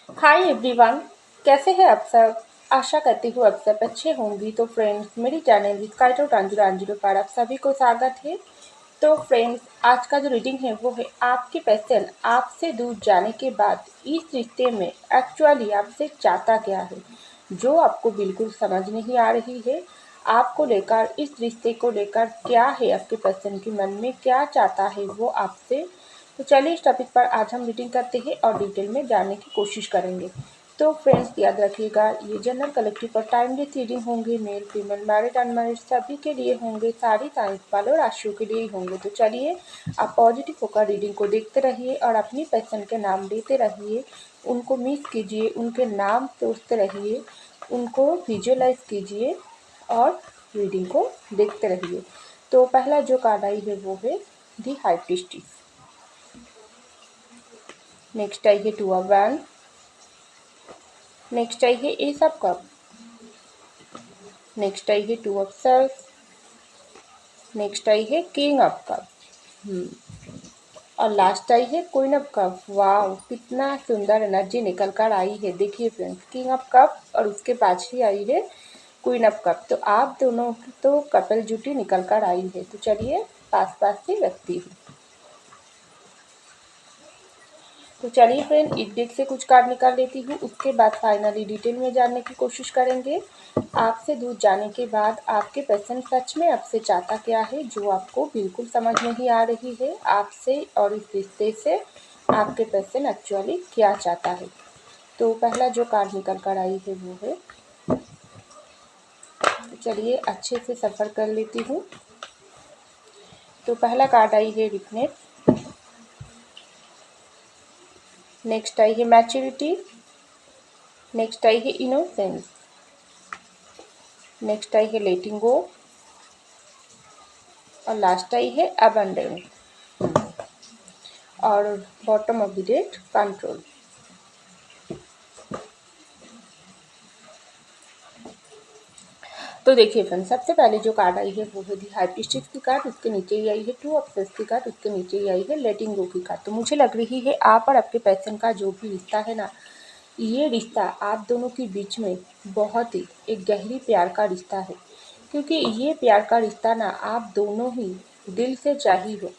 Hi everyone. कैसे हैं आप सब। आशा करती हूँ आप सब अच्छे होंगी। तो फ्रेंड्स, मेरी चैनल स्काई टांजूर पर आप सभी को स्वागत है। तो फ्रेंड्स, आज का जो रीडिंग है वो है आपकी पर्सन आपसे दूर जाने के बाद इस रिश्ते में एक्चुअली आपसे चाहता क्या है, जो आपको बिल्कुल समझ नहीं आ रही है। आपको लेकर, इस रिश्ते को लेकर क्या है, आपके पर्सन के मन में क्या चाहता है वो आपसे। तो चलिए इस टॉपिक पर आज हम रीडिंग करते हैं और डिटेल में जानने की कोशिश करेंगे। तो फ्रेंड्स, याद रखिएगा, ये जनरल कलेक्टिव पर टाइमलेस रीडिंग होंगे। मेल फीमेल मैरिड अनमैरिड सभी के लिए होंगे, सारी साइंस वालों राशियों के लिए होंगे। तो चलिए, आप पॉजिटिव होकर रीडिंग को देखते रहिए और अपनी पर्सन के नाम लेते रहिए। उनको मिस कीजिए, उनके नाम सोचते रहिए, उनको विजुअलाइज कीजिए और रीडिंग को देखते रहिए। तो पहला जो कार्ड आई है वो है दी हाई प्रीस्टेस। नेक्स्ट आई है टू ऑफ वैंड। नेक्स्ट आई है एस ऑफ कप। नेक्स्ट आई है टू ऑफ सर्स। नेक्स्ट आई है किंग ऑफ कप। और लास्ट आई है क्वीन ऑफ कप। वाव, कितना सुंदर एनर्जी निकल कर आई है। देखिए फ्रेंड्स, किंग ऑफ कप और उसके पाछी आई है क्वीन ऑफ कप। तो आप दोनों की तो कपल जुटी निकल कर आई है। तो चलिए पास पास से रखती हूँ। तो चलिए फ्रेंड, इस डेक से कुछ कार्ड निकाल लेती हूँ, उसके बाद फाइनली डिटेल में जानने की कोशिश करेंगे। आपसे दूर जाने के बाद आपके पर्सन सच में आपसे चाहता क्या है, जो आपको बिल्कुल समझ नहीं आ रही है। आपसे और इस रिश्ते से आपके पर्सन एक्चुअली क्या चाहता है। तो पहला जो कार्ड निकल कर आई है वो है, तो चलिए अच्छे से सफ़र कर लेती हूँ। तो पहला कार्ड आई है विटनेस। नेक्स्ट आई है मैच्योरिटी। नेक्स्ट आई है इनोसेंस। नेक्स्ट आई है लेटिंग गो। और लास्ट आई है अबंडेंस। और bottom of the deck control. तो देखिए फ्रेंड्स, सबसे पहले जो कार्ड आई है वो है दी हाई प्रीस्टेस की कार्ड। उसके नीचे ही आई है टू ऑफ सॉर्ड्स की कार्ड। उसके नीचे ही आई है लेटिंग गो की कार्ड। तो मुझे लग रही है आप और आपके पर्सन का जो भी रिश्ता है ना, ये रिश्ता आप दोनों के बीच में बहुत ही एक गहरी प्यार का रिश्ता है। क्योंकि ये प्यार का रिश्ता ना आप दोनों ही दिल से चाही हो।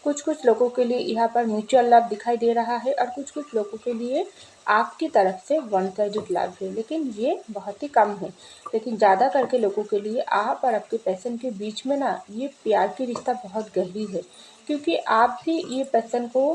कुछ कुछ लोगों के लिए यहाँ पर म्यूचुअल लव दिखाई दे रहा है और कुछ कुछ लोगों के लिए आपकी तरफ से वन साइडेड लव है, लेकिन ये बहुत ही कम है। लेकिन ज़्यादा करके लोगों के लिए आप और आपके पर्सन के बीच में ना ये प्यार की रिश्ता बहुत गहरी है। क्योंकि आप भी ये पर्सन को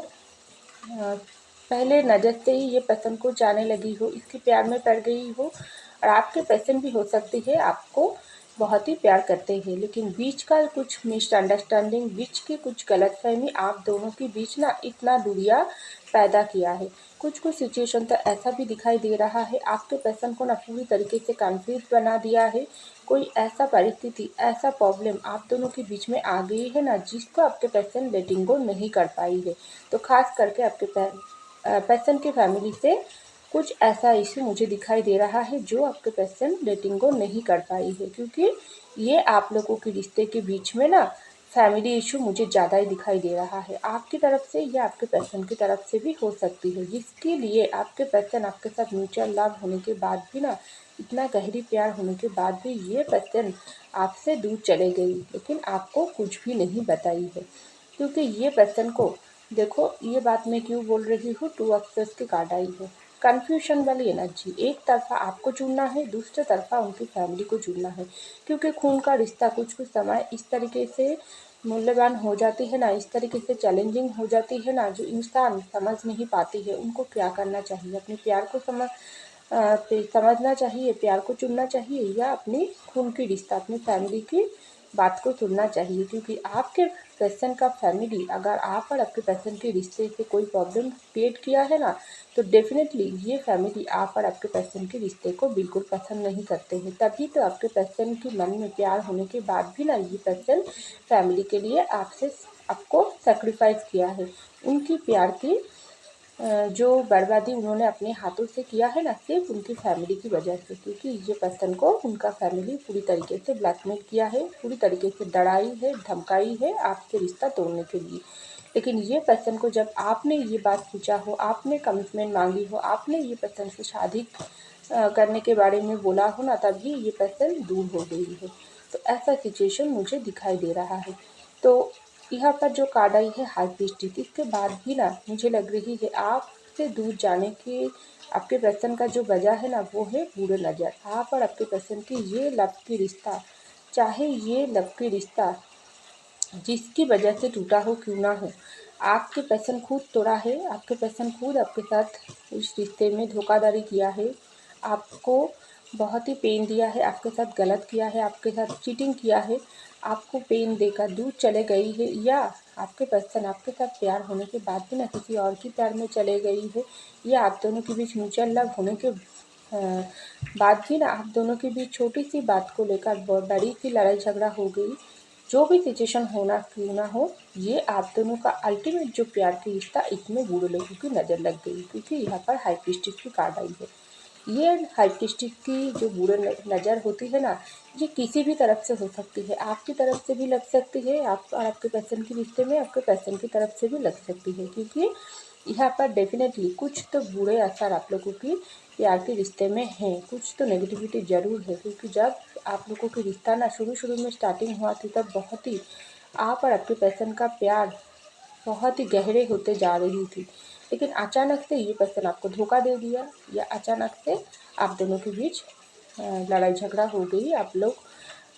पहले नज़र से ही ये पर्सन को जाने लगी हो, इसके प्यार में पड़ गई हो। और आपके पर्सन भी हो सकती है आपको बहुत ही प्यार करते हैं, लेकिन बीच का कुछ मिसअंडरस्टैंडिंग, बीच की कुछ गलतफहमी आप दोनों के बीच ना इतना दूरियां पैदा किया है। कुछ कुछ सिचुएशन तो ऐसा भी दिखाई दे रहा है आपके पर्सन को ना पूरी तरीके से कन्फ्यूज बना दिया है। कोई ऐसा परिस्थिति, ऐसा प्रॉब्लम आप दोनों के बीच में आ गई है ना, जिसको आपके पर्सन लेटिंग गो नहीं कर पाई है। तो खास करके आपके पर्सन की फैमिली से कुछ ऐसा इशू मुझे दिखाई दे रहा है, जो आपके पर्सन लेटिंग गो नहीं कर पाई है। क्योंकि ये आप लोगों के रिश्ते के बीच में ना फैमिली इशू मुझे ज़्यादा ही दिखाई दे रहा है, आपकी तरफ से या आपके पर्सन की तरफ से भी हो सकती है, जिसके लिए आपके पर्सन आपके साथ म्यूचुअल लव होने के बाद भी ना, इतना गहरी प्यार होने के बाद भी ये पर्सन आपसे दूर चले गई, लेकिन आपको कुछ भी नहीं बताई है। क्योंकि ये पर्सन को देखो, ये बात मैं क्यों बोल रही हूँ, टू अक्सर्स की कार्ड आई है। कन्फ्यूजन वाली एनर्जी, एक तरफा आपको चुनना है, दूसरे तरफा उनकी फैमिली को चुनना है। क्योंकि खून का रिश्ता कुछ कुछ समय इस तरीके से मूल्यवान हो जाती है ना, इस तरीके से चैलेंजिंग हो जाती है ना, जो इंसान समझ नहीं पाती है उनको क्या करना चाहिए। अपने प्यार को समझना चाहिए, प्यार को चुनना चाहिए, या अपनी खून की रिश्ता, अपनी फैमिली की बात को सुनना चाहिए। क्योंकि आपके पर्सन का फैमिली अगर आप और आपके पर्सन के रिश्ते से कोई प्रॉब्लम क्रिएट किया है ना, तो डेफिनेटली ये फैमिली आप और आपके पर्सन के रिश्ते को बिल्कुल पसंद नहीं करते हैं। तभी तो आपके पर्सन के मन में प्यार होने के बाद भी ना ये पर्सन फैमिली के लिए आपको सेक्रीफाइस किया है। उनकी प्यार की जो बर्बादी उन्होंने अपने हाथों से किया है ना, सिर्फ उनकी फैमिली की वजह से। क्योंकि ये पर्सन को उनका फैमिली पूरी तरीके से ब्लैकमेल किया है, पूरी तरीके से डराई है, धमकाई है आपसे रिश्ता तोड़ने के लिए। लेकिन ये पर्सन को जब आपने ये बात पूछा हो, आपने कमिटमेंट मांगी हो, आपने ये पर्सन से शादी करने के बारे में बोला हो ना, तभी ये पर्सन दूर हो गई है। तो ऐसा सिचुएशन मुझे दिखाई दे रहा है। तो यहाँ पर जो कार्ड आई है हाई प्रीस्टेस, इसके बाद भी ना मुझे लग रही है आपसे दूर जाने के आपके पर्सन का जो वजह है ना, वो है बुरे नज़र। आप और आपके पर्सन की ये लव की रिश्ता, चाहे ये लव की रिश्ता जिसकी वजह से टूटा हो क्यों ना हो, आपके पर्सन खुद तोड़ा है, आपके पर्सन खुद आपके साथ इस रिश्ते में धोखाधड़ी किया है, आपको बहुत ही पेन दिया है, आपके साथ गलत किया है, आपके साथ चीटिंग किया है, आपको पेन देकर दूर चले गई है, या आपके पर्सन आपके साथ प्यार होने के बाद भी ना किसी और की प्यार में चले गई है, या आप दोनों के बीच म्यूचुअल लव होने के बाद भी ना आप दोनों के बीच छोटी सी बात को लेकर बड़ी सी लड़ाई झगड़ा हो गई। जो भी सिचुएशन होना क्यों ना हो, ये आप दोनों का अल्टीमेट जो प्यार की रिश्ता, इसमें बुरे लोगों की नज़र लग गई, क्योंकि यहाँ पर हाई प्रीस्टेस की कार्ड आई है। ये हाई प्रीस्टेस की जो बुरे नज़र होती है ना, ये किसी भी तरफ से हो सकती है, आपकी तरफ से भी लग सकती है, आप और आपके पर्सन के रिश्ते में आपके पर्सन की तरफ से भी लग सकती है, क्योंकि यहाँ पर डेफिनेटली कुछ तो बुरे असर आप लोगों की प्यार के रिश्ते में हैं, कुछ तो नेगेटिविटी ज़रूर है, क्योंकि जब आप लोगों की रिश्ता ना शुरू में स्टार्टिंग हुआ थी, तब बहुत ही आप और आपके पर्सन का प्यार बहुत ही गहरे होते जा रही थी। लेकिन अचानक से ये पर्सन आपको धोखा दे दिया, या अचानक से आप दोनों के बीच लड़ाई झगड़ा हो गई, आप लोग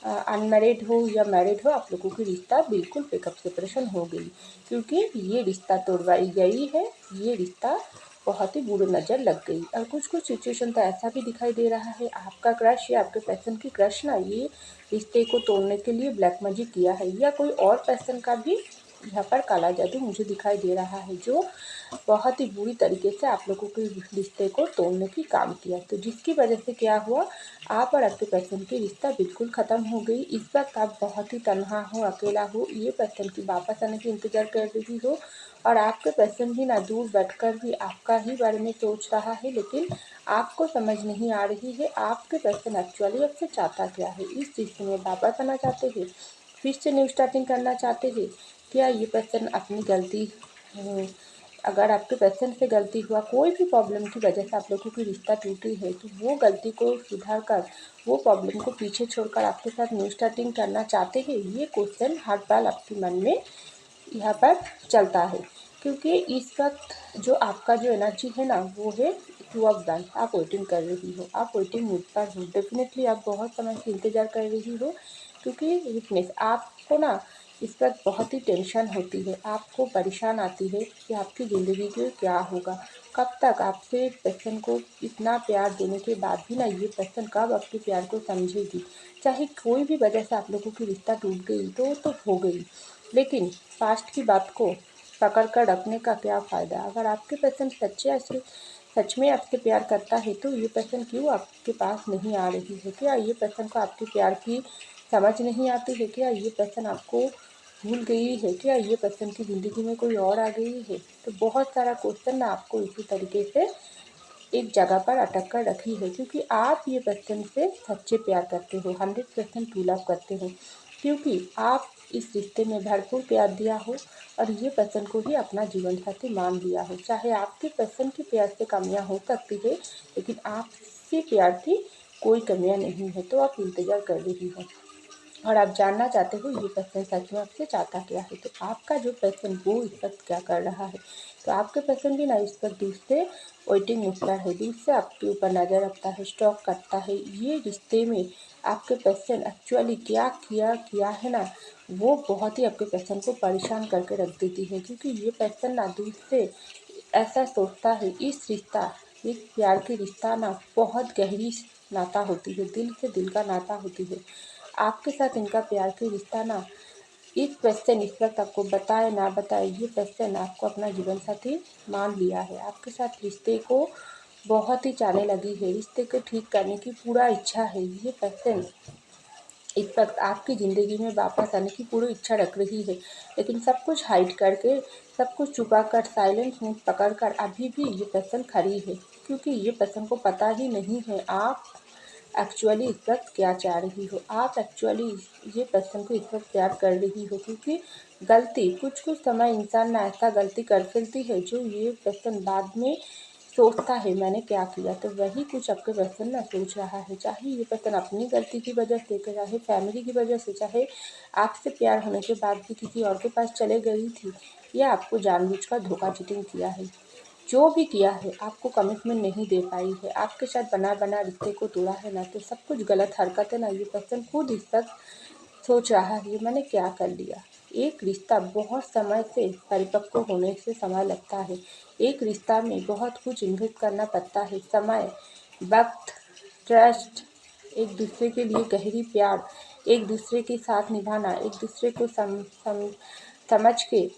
अनमैरिड हो या मैरिड हो, आप लोगों की रिश्ता बिल्कुल ब्रेकअप सेपरेशन हो गई, क्योंकि ये रिश्ता तोड़वाई गई है, ये रिश्ता बहुत ही बुरी नज़र लग गई। और कुछ सिचुएशन तो ऐसा भी दिखाई दे रहा है, आपका क्रश या आपके पर्सन की क्रश ना ये रिश्ते को तोड़ने के लिए ब्लैक मैजिक किया है, या कोई और पर्सन का भी यहाँ पर काला जादू मुझे दिखाई दे रहा है, जो बहुत ही बुरी तरीके से आप लोगों के रिश्ते को तोड़ने की काम किया। तो जिसकी वजह से क्या हुआ, आप और आपके पर्सन की रिश्ता बिल्कुल ख़त्म हो गई। इस वक्त आप बहुत ही तन्हा हो, अकेला हो, ये पर्सन की वापस आने की इंतज़ार कर रही हो, और आपके पर्सन भी ना दूर बैठकर भी आपका ही बारे में सोच रहा है, लेकिन आपको समझ नहीं आ रही है आपके पर्सन एक्चुअली आपसे चाहता क्या है। इस रिश्ते में वापस आना चाहते हैं, फिर से न्यू स्टार्टिंग करना चाहते हैं, क्या ये पर्सन अपनी गलती अगर आपके पर्सन से गलती हुआ, कोई भी प्रॉब्लम की वजह से आप लोगों की रिश्ता टूटी है, तो वो गलती को सुधार कर, वो प्रॉब्लम को पीछे छोड़कर आपके साथ न्यू स्टार्टिंग करना चाहते हैं, ये क्वेश्चन हर पल आपके मन में यहाँ पर चलता है। क्योंकि इस वक्त जो आपका जो एनर्जी है ना, वो है टू ऑफ वन। आप वेटिंग कर रही हो, आप वेटिंग मूड पर हो, डेफिनेटली आप बहुत समय से इंतज़ार कर रही हो, क्योंकि वीकनेस आपको ना इस वक्त बहुत ही टेंशन होती है, आपको परेशान आती है कि आपकी ज़िंदगी में क्या होगा, कब तक आपसे पर्सन को इतना प्यार देने के बाद भी ना ये पर्सन कब आपके प्यार को समझेगी। चाहे कोई भी वजह से आप लोगों की रिश्ता टूट गई तो हो गई, लेकिन पास्ट की बात को पकड़ कर रखने का क्या फ़ायदा। अगर आपके पर्सन सच में आपसे प्यार करता है, तो ये पर्सन क्यों आपके पास नहीं आ रही है। क्या ये पर्सन को आपके प्यार की समझ नहीं आती है, क्या ये पर्सन आपको भूल गई है, क्या ये पर्सन की ज़िंदगी में कोई और आ गई है। तो बहुत सारा क्वेश्चन ना आपको इसी तरीके से एक जगह पर अटक कर रखी है, क्योंकि आप ये पर्सन से सच्चे प्यार करते हो, 100% ट्रू लव करते हो, क्योंकि आप इस रिश्ते में भरपूर प्यार दिया हो, और ये पर्सन को ही अपना जीवन साथी मान लिया हो। चाहे आपके पर्सन की प्यार से कमियां हो सकती है, लेकिन आपसे प्यार की कोई कमियां नहीं है। तो आप इंतज़ार कर रही हो, और आप जानना चाहते हो ये पर्सन सच में आपसे चाहता क्या है। तो आपका जो पर्सन वो इस वक्त क्या कर रहा है, तो आपके पर्सन भी ना इस वक्त दूर से वेटिंग मूड पर है, दूर से आपके ऊपर नज़र रखता है, स्टॉक करता है। ये रिश्ते में आपके पर्सन एक्चुअली क्या किया है ना, वो बहुत ही आपके पर्सन को परेशान करके रख देती है, क्योंकि ये पर्सन ना दूर से ऐसा सोचता है, इस रिश्ता एक प्यार की रिश्ता ना बहुत गहरी नाता होती है, दिल से दिल का नाता होती है। आपके साथ इनका प्यार की रिश्ता ना, इस पर्सन इस वक्त आपको बताए ना बताए, ये पर्सन आपको अपना जीवन साथी मान लिया है, आपके साथ रिश्ते को बहुत ही चाहने लगी है, रिश्ते को ठीक करने की पूरा इच्छा है। ये पर्सन इस वक्त आपकी ज़िंदगी में वापस आने की पूरी इच्छा रख रही है, लेकिन सब कुछ हाइड करके, सब कुछ छुपा कर, साइलेंट मूड पकड़ कर अभी भी ये पर्सन खड़ी है, क्योंकि ये पर्सन को पता ही नहीं है आप एक्चुअली इस वक्त क्या चाह रही हो। आप एक्चुअली ये पर्सन को इस वक्त प्यार कर रही हो, क्योंकि गलती कुछ कुछ समय इंसान ना ऐसा गलती कर फैलती है जो ये पर्सन बाद में सोचता है मैंने क्या किया। तो वही कुछ आपके पर्सन ना सोच रहा है, चाहे ये पर्सन अपनी गलती की वजह से, चाहे फैमिली की वजह से, चाहे आपसे प्यार होने के बाद भी किसी और के पास चले गई थी, या आपको जानबूझकर धोखा चीटिंग किया है। जो भी किया है आपको कमिटमेंट नहीं दे पाई है, आपके साथ बना बना रिश्ते को तोड़ा है ना, तो सब कुछ गलत हरकत है ना, ये पर्सन खुद इस तक सोच रहा है मैंने क्या कर लिया। एक रिश्ता बहुत समय से परिपक्व होने से समय लगता है। एक रिश्ता में बहुत कुछ इन्वेस्ट करना पड़ता है, समय, वक्त, ट्रस्ट, एक दूसरे के लिए गहरी प्यार, एक दूसरे के साथ निभाना, एक दूसरे को समझ के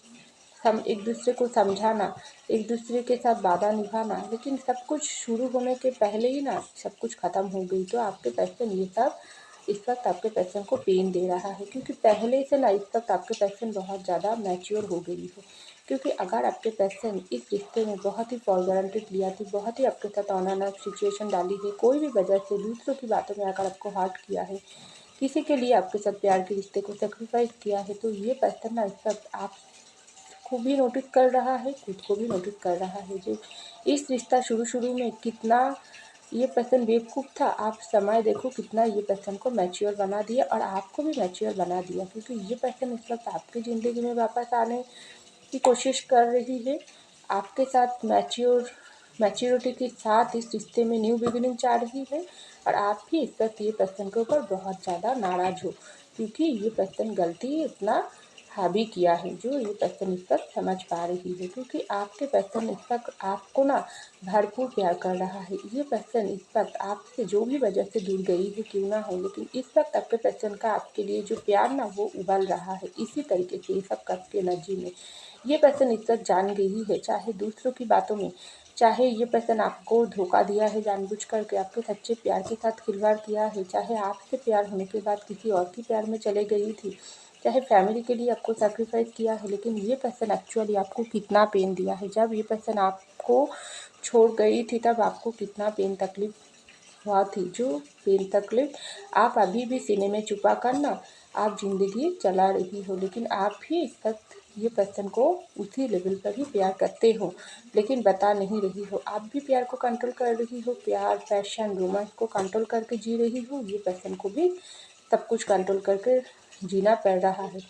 एक दूसरे को समझाना, एक दूसरे के साथ वादा निभाना। लेकिन सब कुछ शुरू होने के पहले ही ना सब कुछ ख़त्म हो गई। तो आपके पर्सन ये सब इस वक्त आपके पर्सन को पेन दे रहा है, क्योंकि पहले से ना इस वक्त आपके पर्सन बहुत ज़्यादा मैच्योर हो गई है। क्योंकि अगर आपके पर्सन इस रिश्ते में बहुत ही फॉर गारंटेड लिया थी, बहुत ही आपके साथ ऑन एंड ऑफ सिचुएशन डाली है, कोई भी वजह से दूसरों की बातों में आकर आपको हर्ट किया है, किसी के लिए आपके साथ प्यार के रिश्ते को सेक्रीफाइस किया है, तो ये पर्सन ना इस वक्त आप को भी नोटिस कर रहा है, खुद को भी नोटिस कर रहा है। जो इस रिश्ता शुरू में कितना ये पर्सन बेवकूफ़ था, आप समय देखो कितना ये पर्सन को मैच्योर बना दिया और आपको भी मैच्योर बना दिया। क्योंकि ये पर्सन इस वक्त आपकी ज़िंदगी में वापस आने की कोशिश कर रही है, आपके साथ मैच्योरिटी के साथ इस रिश्ते में न्यू बिगिनिंग चाह रही है। और आप भी इस वक्त ये पर्सन के ऊपर बहुत ज़्यादा नाराज़ हो, क्योंकि ये पर्सन गलती इतना हावी किया है, जो ये पर्सन इस वक्त समझ पा रही है। क्योंकि आपके पर्सन इस वक्त आपको ना भरपूर प्यार कर रहा है। ये पर्सन इस वक्त आपसे जो भी वजह से दूर गई है क्यों ना हो, लेकिन इस वक्त आपके पर्सन का आपके लिए जो प्यार ना वो उबल रहा है इसी तरीके से, इस सब आपकी एनर्जी में। ये पर्सन इस वक्त जान गई है, चाहे दूसरों की बातों में, चाहे ये पर्सन आपको धोखा दिया है जानबूझ करके, आपके सच्चे प्यार के साथ खिलवाड़ किया है, चाहे आपसे प्यार होने के बाद किसी और की प्यार में चले गई थी, चाहे फैमिली के लिए आपको सैक्रिफाइस किया है, लेकिन ये पर्सन एक्चुअली आपको कितना पेन दिया है। जब ये पर्सन आपको छोड़ गई थी तब आपको कितना पेन तकलीफ हुआ थी, जो पेन तकलीफ आप अभी भी सीने में छुपा कर ना आप ज़िंदगी चला रही हो। लेकिन आप भी इस वक्त ये पर्सन को उसी लेवल पर ही प्यार करते हो, लेकिन बता नहीं रही हो। आप भी प्यार को कंट्रोल कर रही हो, प्यार, पैशन, रोमांस को कंट्रोल करके जी रही हो। ये पर्सन को भी सब कुछ कंट्रोल करके जीना पड़ रहा है।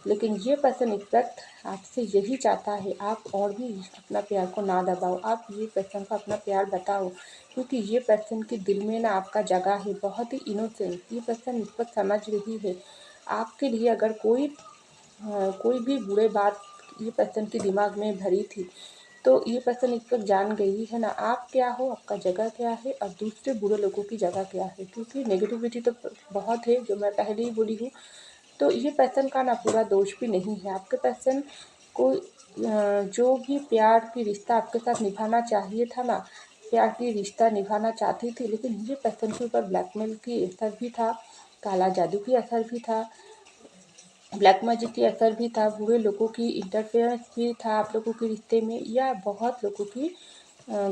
लेकिन ये पर्सन इस वक्त आपसे यही चाहता है आप और भी अपना प्यार को ना दबाओ, आप ये पर्सन को अपना प्यार बताओ। क्योंकि ये पर्सन के दिल में ना आपका जगह है, बहुत ही इनोसेंट। ये पर्सन इस वक्त समझ रही है आपके लिए अगर कोई भी बुरे बात ये पर्सन के दिमाग में भरी थी, तो ये पर्सन इस वक्त जान गई है ना आप क्या हो, आपका जगह क्या है और दूसरे बुरे लोगों की जगह क्या है। क्योंकि नेगेटिविटी तो बहुत है, जो मैं पहले ही बोली हूँ। तो ये पर्सन का ना पूरा दोष भी नहीं है। आपके पर्सन को जो भी प्यार की रिश्ता आपके साथ निभाना चाहिए था ना, प्यार की रिश्ता निभाना चाहती थी, लेकिन ये पर्सन के ऊपर ब्लैकमेल की असर भी था, काला जादू की असर भी था, ब्लैक मैजिक की असर भी था, बुरे लोगों की इंटरफेरेंस भी था आप लोगों के रिश्ते में, या बहुत लोगों की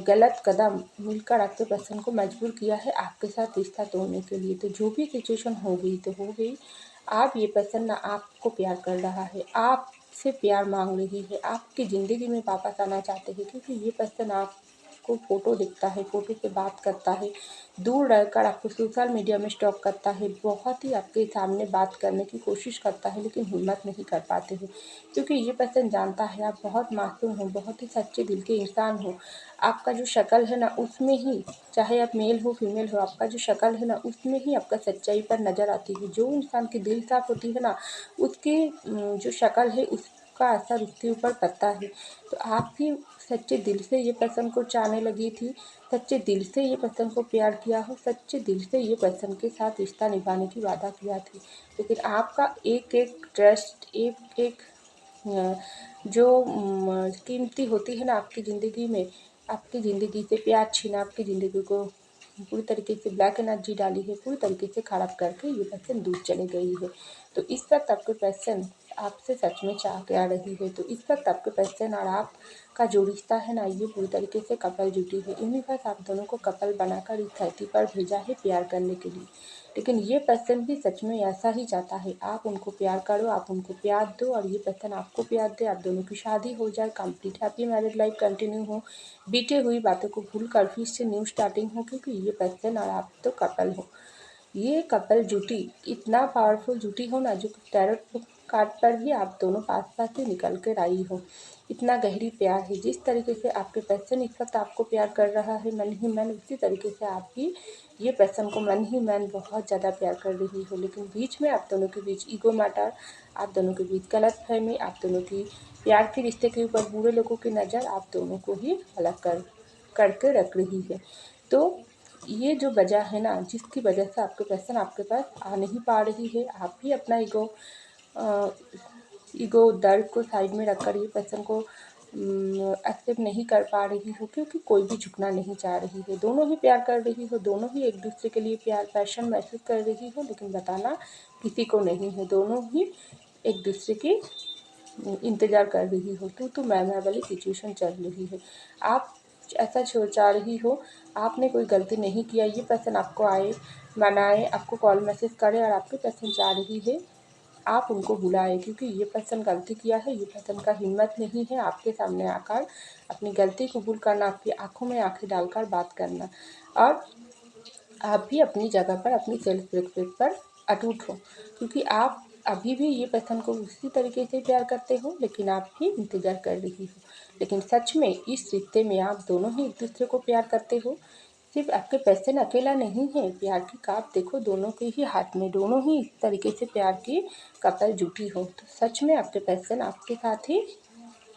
गलत कदम मिलकर आपके पर्सन को मजबूर किया है आपके साथ रिश्ता तोड़ने के लिए। तो जो भी सिचुएशन हो गई तो हो गई। आप ये पर्सन ना आपको प्यार कर रहा है, आपसे प्यार मांग रही है, आपकी ज़िंदगी में वापस आना चाहते हैं। क्योंकि ये पर्सन आपको फ़ोटो दिखता है, फ़ोटो से बात करता है, दूर रहकर आपको सोशल मीडिया में स्टॉक करता है, बहुत ही आपके सामने बात करने की कोशिश करता है, लेकिन हिम्मत नहीं कर पाते हो। क्योंकि ये पर्सन जानता है आप बहुत मासूम हो, बहुत ही सच्चे दिल के इंसान हो। आपका जो शक्ल है ना उसमें ही, चाहे आप मेल हो फीमेल हो, आपका जो शक्ल है ना उसमें ही आपका सच्चाई पर नज़र आती है। जो इंसान की दिल साफ होती है ना उसकी जो शक्ल है उसका असर उसके ऊपर पड़ता है। तो आप भी सच्चे दिल से ये पर्सन को चाहने लगी थी, सच्चे दिल से ये पर्सन को प्यार किया हो, सच्चे दिल से ये पर्सन के साथ रिश्ता निभाने की वादा किया थी। लेकिन आपका एक एक ट्रस्ट, एक एक जो कीमती होती है ना आपकी ज़िंदगी में, आपकी ज़िंदगी से प्यार छीना, आपकी ज़िंदगी को पूरी तरीके से ब्लैक एनर्जी डाली है, पूरी तरीके से ख़राब करके ये पर्सन दूर चली गई है। तो इस वक्त आपके पर्सन आपसे सच में चाह के आ रही है। तो इस वक्त आपके पर्सन और आपका जो रिश्ता है ना, ये पूरी तरीके से कपल जुटी है। यूनिवर्स आप दोनों को कपल बनाकर इस धरती पर भेजा है प्यार करने के लिए। लेकिन ये पर्सन भी सच में ऐसा ही चाहता है, आप उनको प्यार करो, आप उनको प्यार दो और ये पर्सन आपको प्यार दे, आप दोनों की शादी हो जाए, complete happy married life continue हो, बीते हुई बातों को भूल कर फिर से न्यू स्टार्टिंग हो, क्योंकि ये पर्सन और आप तो कपल हो। ये कपल जुटी इतना पावरफुल जुटी हो ना, जो टैरोट कार्ड पर भी आप दोनों पास पास से निकल कर आई हो। इतना गहरी प्यार है, जिस तरीके से आपके पर्सन इस वक्त आपको प्यार कर रहा है मन ही मन, उसी तरीके से आप भी ये पर्सन को मन ही मन बहुत ज़्यादा प्यार कर रही हो। लेकिन बीच में आप दोनों के बीच ईगो मैटर, आप दोनों के बीच गलतफहमी, आप दोनों की प्यार के रिश्ते के ऊपर बुरे लोगों की नज़र आप दोनों को ही अलग करके रख रही है। तो ये जो वजह है ना, जिसकी वजह से आपके पर्सन आपके पास आ नहीं पा रही है, आप भी अपना ईगो दर्द को साइड में रखकर ये पर्सन को एक्सेप्ट नहीं कर पा रही हो, क्योंकि कोई भी झुकना नहीं चाह रही है। दोनों ही प्यार कर रही हो, दोनों ही एक दूसरे के लिए प्यार पैशन महसूस कर रही हो, लेकिन बताना किसी को नहीं है। दोनों ही एक दूसरे की इंतज़ार कर रही हो, तो मैं वाली सिचुएशन चल रही है। आप ऐसा चाह रही हो, आपने कोई गलती नहीं किया, ये पर्सन आपको आए, मनाए, आपको कॉल मैसेज करे और आपके पर्सन चाह रही है आप उनको बुलाए, क्योंकि ये पर्सन गलती किया है। ये पर्सन का हिम्मत नहीं है आपके सामने आकर अपनी गलती कबूल करना, आपकी आंखों में आंखें डालकर बात करना, और आप भी अपनी जगह पर अपनी सेल्फ रिस्पेक्ट पर अटूट हो, क्योंकि आप अभी भी ये पर्सन को उसी तरीके से प्यार करते हो, लेकिन आप भी इंतज़ार कर रही हो। लेकिन सच में इस रिश्ते में आप दोनों ही एक दूसरे को प्यार करते हो। सिर्फ आपके पर्सन अकेला नहीं है, प्यार की काप देखो दोनों के ही हाथ में, दोनों ही इस तरीके से प्यार की कपल जुटी हो। तो सच में आपके पर्सन आपके साथ ही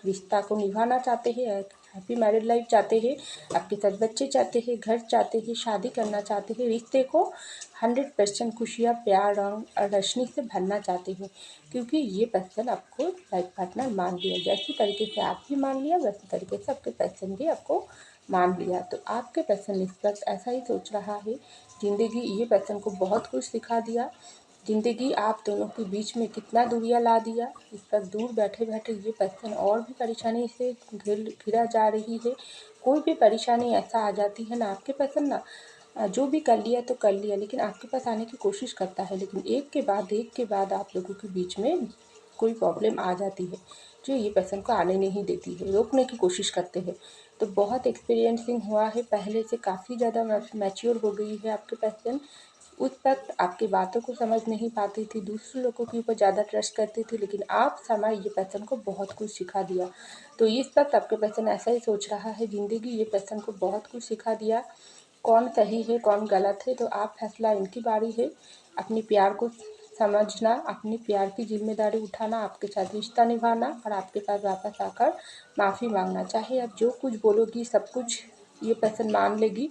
रिश्ता को निभाना चाहते हैं, हैप्पी मैरिड लाइफ चाहते हैं, आपके साथ बच्चे चाहते हैं, घर चाहते हैं, शादी करना चाहते हैं, रिश्ते को 100% खुशियाँ प्यार और रोशनी से भरना चाहते हैं, क्योंकि ये पर्सन आपको लाइफ पार्टनर मान लिया। जैसी तरीके से आप भी मान लिया, वैसे तरीके से आपके पर्सन भी आपको मान लिया। तो आपके पर्सन इस वक्त ऐसा ही सोच रहा है, ज़िंदगी ये पर्सन को बहुत कुछ सिखा दिया, ज़िंदगी आप दोनों के बीच में कितना दूरियां ला दिया। इस पर दूर बैठे बैठे ये पर्सन और भी परेशानी से घिरा जा रही है। कोई भी परेशानी ऐसा आ जाती है ना, आपके पर्सन ना जो भी कर लिया तो कर लिया, लेकिन आपके पास आने की कोशिश करता है, लेकिन एक के बाद आप लोगों के बीच में कोई प्रॉब्लम आ जाती है, जो ये पर्सन को आने नहीं देती है, रोकने की कोशिश करते हैं। तो बहुत एक्सपीरियंसिंग हुआ है, पहले से काफ़ी ज़्यादा मैच्योर हो गई है आपके पर्सन। उस वक्त आपकी बातों को समझ नहीं पाती थी, दूसरे लोगों के ऊपर ज़्यादा ट्रस्ट करती थी, लेकिन आप समय ये पर्सन को बहुत कुछ सिखा दिया। तो इस वक्त आपके पर्सन ऐसा ही सोच रहा है, ज़िंदगी ये पर्सन को बहुत कुछ सिखा दिया, कौन सही है कौन गलत है, तो आप फैसला इनकी बारी है। अपनी प्यार को समझना, अपनी प्यार की जिम्मेदारी उठाना, आपके साथ रिश्ता निभाना और आपके पास वापस आकर माफ़ी मांगना। चाहे आप जो कुछ बोलोगी सब कुछ ये पर्सन मान लेगी।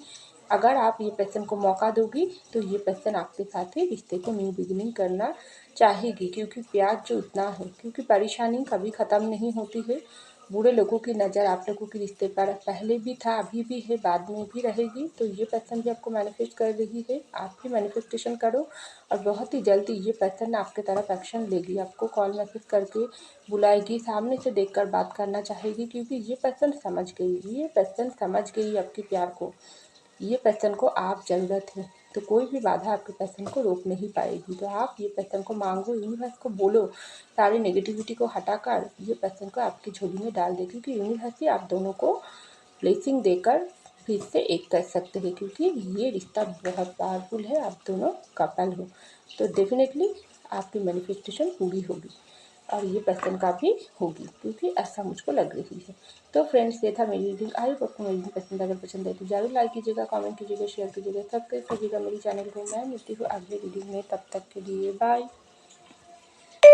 अगर आप ये पर्सन को मौका दोगी, तो ये पर्सन आपके साथ ही रिश्ते को न्यू बिगिनिंग करना चाहेगी, क्योंकि प्यार जो इतना है, क्योंकि परेशानी कभी ख़त्म नहीं होती है। बुरे लोगों की नज़र आप लोगों के रिश्ते पर पहले भी था, अभी भी है, बाद में भी रहेगी। तो ये पर्सन भी आपको मैनिफेस्ट कर रही है, आप भी मैनिफेस्टेशन करो और बहुत ही जल्दी ये पर्सन आपके तरफ एक्शन लेगी, आपको कॉल मैसेज करके बुलाएगी, सामने से देखकर बात करना चाहेगी, क्योंकि ये पर्सन समझ गई, ये पर्सन समझ गई आपके प्यार को, ये पर्सन को आप ज़रूरत है। तो कोई भी बाधा आपके पर्सन को रोक नहीं पाएगी। तो आप ये पर्सन को मांगो, यूनिवर्स को बोलो, सारी नेगेटिविटी को हटाकर ये पर्सन को आपकी झोली में डाल दे, क्योंकि यूनिवर्स ही आप दोनों को ब्लेसिंग देकर फिर से एक कर सकते हैं, क्योंकि ये रिश्ता बहुत पावरफुल है, आप दोनों कपल हो। तो डेफिनेटली आपकी मैनिफेस्टेशन पूरी होगी और ये पर्सन का भी होगी, क्योंकि ऐसा मुझको लग रही है। तो फ्रेंड्स, ये था मेरी रीडिंग। आई होप आपको मेरी रीडिंग पसंद, अगर पसंद है तो ज़रूर लाइक कीजिएगा, कमेंट कीजिएगा, शेयर कीजिएगा, सब्सक्राइब कीजिएगा मेरी चैनल को। मैं मिलती हूँ अगले रीडिंग में, तब तक के लिए बाय।